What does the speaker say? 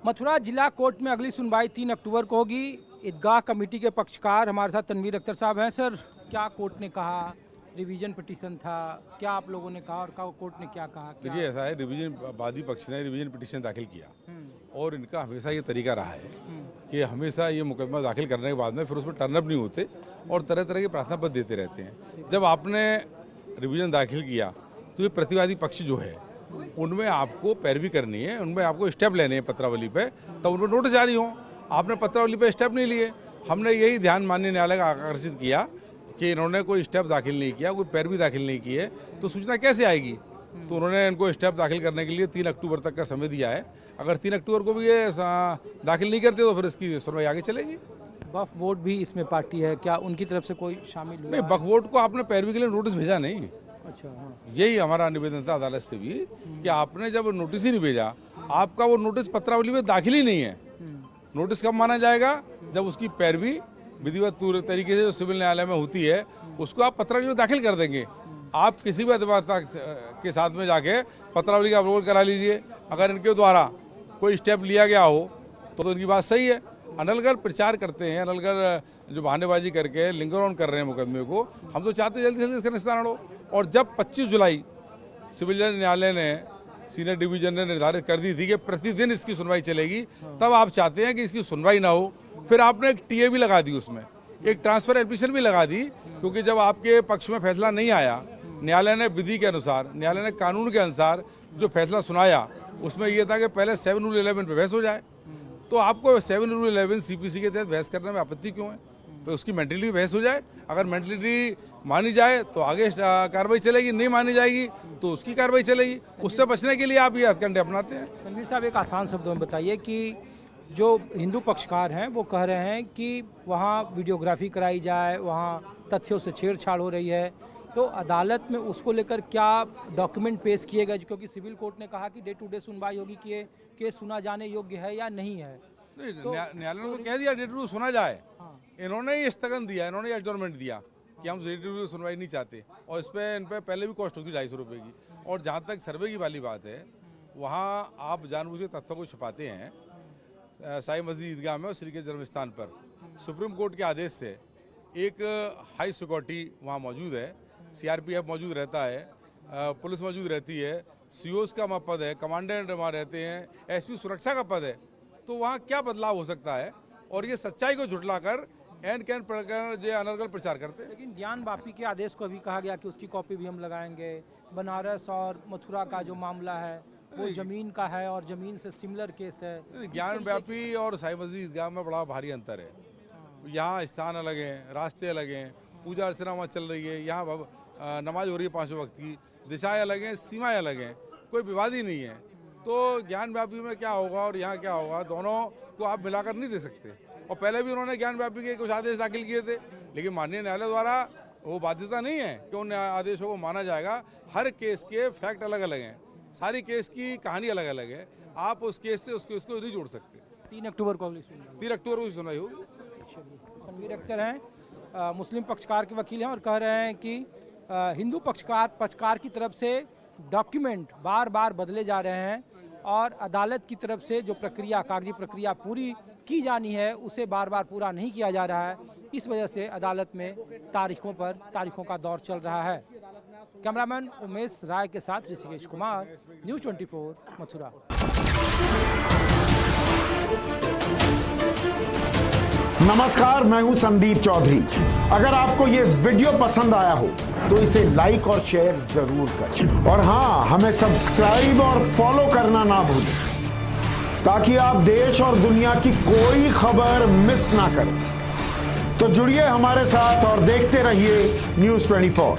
मथुरा जिला कोर्ट में अगली सुनवाई 3 अक्टूबर को होगी। ईदगाह कमेटी के पक्षकार हमारे साथ तनवीर अख्तर साहब हैं। सर, क्या कोर्ट ने कहा? रिवीजन पिटीशन था, क्या आप लोगों ने कहा और कोर्ट ने क्या कहा? देखिए, ऐसा है, रिवीजन वादी पक्ष ने रिवीजन पिटीशन दाखिल किया और इनका हमेशा ये तरीका रहा है कि हमेशा ये मुकदमा दाखिल करने के बाद में फिर उसमें टर्नअप नहीं होते और तरह तरह के प्रार्थना पत्र देते रहते हैं। जब आपने रिवीजन दाखिल किया तो ये प्रतिवादी पक्ष जो है उनमें आपको पैरवी करनी है, उनमें आपको स्टेप लेने हैं पत्रावली पे, तब उनको नोटिस जारी हो। आपने पत्रावली पे स्टेप नहीं लिए। हमने यही ध्यान माननीय न्यायालय का आकर्षित किया कि इन्होंने कोई स्टेप दाखिल नहीं किया, कोई पैरवी दाखिल नहीं की है, तो सूचना कैसे आएगी? तो उन्होंने इनको स्टेप दाखिल करने के लिए 3 अक्टूबर तक का समय दिया है। अगर 3 अक्टूबर को भी ये दाखिल नहीं करते तो फिर इसकी सुनवाई आगे चलेगी। वक्फ बोर्ड भी इसमें पार्टी है, क्या उनकी तरफ से कोई शामिल हुआ? नहीं, वक्फ बोर्ड को आपने पैरवी के लिए नोटिस भेजा नहीं। अच्छा, हाँ। यही हमारा निवेदन था अदालत से भी कि आपने जब नोटिस ही नहीं भेजा, आपका वो नोटिस पत्रावली में दाखिल ही नहीं है। नोटिस कब माना जाएगा? जब उसकी पैरवी विधिवत तरीके से जो सिविल न्यायालय में होती है उसको आप पत्रावली में दाखिल कर देंगे। आप किसी भी अधिवक्ता के साथ में जाके पत्रावली का अवलोकन करा लीजिए। अगर इनके द्वारा कोई स्टेप लिया गया हो तो इनकी बात सही है। अनलगर प्रचार करते हैं, अनलगर जो बहानेबाजी करके लिंगर ऑन कर रहे हैं मुकदमे को। हम तो चाहते जल्दी से जल्दी इसका निस्तारण हो। और जब 25 जुलाई सिविल न्यायालय ने सीनियर डिवीजन ने निर्धारित कर दी थी कि प्रतिदिन इसकी सुनवाई चलेगी, तब आप चाहते हैं कि इसकी सुनवाई ना हो। फिर आपने एक टीए भी लगा दी, उसमें एक ट्रांसफर एप्लीकेशन भी लगा दी, क्योंकि जब आपके पक्ष में फैसला नहीं आया, न्यायालय ने विधि के अनुसार, न्यायालय ने कानून के अनुसार जो फैसला सुनाया उसमें यह था कि पहले 7 रूल 11 पे बहस हो जाए। तो आपको 7 रूल 11 सीपीसी के तहत बहस करने में आपत्ति क्यों है? तो उसकी मेंटलिटी बहस हो जाए। अगर मेंटलिटी मानी जाए तो आगे कार्रवाई चलेगी, नहीं मानी जाएगी तो उसकी कार्रवाई चलेगी। उससे बचने के लिए आप ये हथकंडे अपनाते हैं। तनवीर साहब, एक आसान शब्दों में बताइए कि जो हिंदू पक्षकार हैं वो कह रहे हैं कि वहाँ वीडियोग्राफी कराई जाए, वहाँ तथ्यों से छेड़छाड़ हो रही है, तो अदालत में उसको लेकर क्या डॉक्यूमेंट पेश किए गए? क्योंकि सिविल कोर्ट ने कहा कि डे टू डे सुनवाई होगी कि ये केस सुना जाने योग्य है या नहीं है। तो न्यायालय ने तो कह दिया डे टू डे सुना जाए। हाँ। इन्होंने ही स्थगन दिया, इन्होंने एडजॉर्नमेंट दिया कि हम डे टू डे सुनवाई नहीं चाहते, और इन पर पहले भी कॉस्ट होती 250 रुपये की। और जहाँ तक सर्वे की वाली बात है, वहाँ आप जानबूझ के तथ्यों को छुपाते हैं। साई मस्जिद ईदगाह में और श्री के जन्म स्थान पर सुप्रीम कोर्ट के आदेश से एक हाई सिक्योरिटी वहाँ मौजूद है, सीआरपीएफ मौजूद रहता है, पुलिस मौजूद रहती है, सीओस का पद है, कमांडेंट वहाँ रहते हैं, एसपी सुरक्षा का पद है। तो वहाँ क्या बदलाव हो सकता है? और ये सच्चाई को झुठलाकर एन कैन प्रकार जो अनर्गल प्रचार करते हैं। लेकिन ज्ञान वापी के आदेश को अभी कहा गया कि उसकी कॉपी भी हम लगाएंगे। बनारस और मथुरा का जो मामला है वो जमीन का है और जमीन से सिमिलर केस है। ज्ञान व्यापी और साई मस्जिद ईदगाह में बड़ा भारी अंतर है। यहाँ स्थान अलग हैं, रास्ते अलग हैं, पूजा अर्चना वहाँ चल रही है, यहाँ नमाज हो रही है 5 वक्त की, दिशाएं अलग हैं, सीमाएं अलग हैं, कोई विवाद ही नहीं है। तो ज्ञान व्यापी में क्या होगा और यहाँ क्या होगा, दोनों को आप मिलाकर नहीं दे सकते। और पहले भी उन्होंने ज्ञान व्यापी के कुछ आदेश दाखिल किए थे, लेकिन माननीय न्यायालय द्वारा वो बाध्यता नहीं है कि उन आदेशों को माना जाएगा। हर केस के फैक्ट अलग अलग हैं, सारी केस की कहानी अलग अलग है। आप उस केस से उसको नहीं जोड़ सकते। 3 अक्टूबर को 3 अक्टूबर को सुनवाई होगी। तनवीर अख्तर हैं, मुस्लिम पक्षकार के वकील हैं और कह रहे हैं कि हिंदू पक्षकार की तरफ से डॉक्यूमेंट बार बार बदले जा रहे हैं और अदालत की तरफ से जो प्रक्रिया, कागजी प्रक्रिया पूरी की जानी है उसे बार बार पूरा नहीं किया जा रहा है। इस वजह से अदालत में तारीखों का दौर चल रहा है। कैमरामैन उमेश राय के साथ ऋषिकेश कुमार, न्यूज़ 24 मथुरा। नमस्कार, मैं हूं संदीप चौधरी। अगर आपको ये वीडियो पसंद आया हो तो इसे लाइक और शेयर जरूर करें, और हाँ, हमें सब्सक्राइब और फॉलो करना ना भूलें ताकि आप देश और दुनिया की कोई खबर मिस ना करें। तो जुड़िए हमारे साथ और देखते रहिए न्यूज़ 24।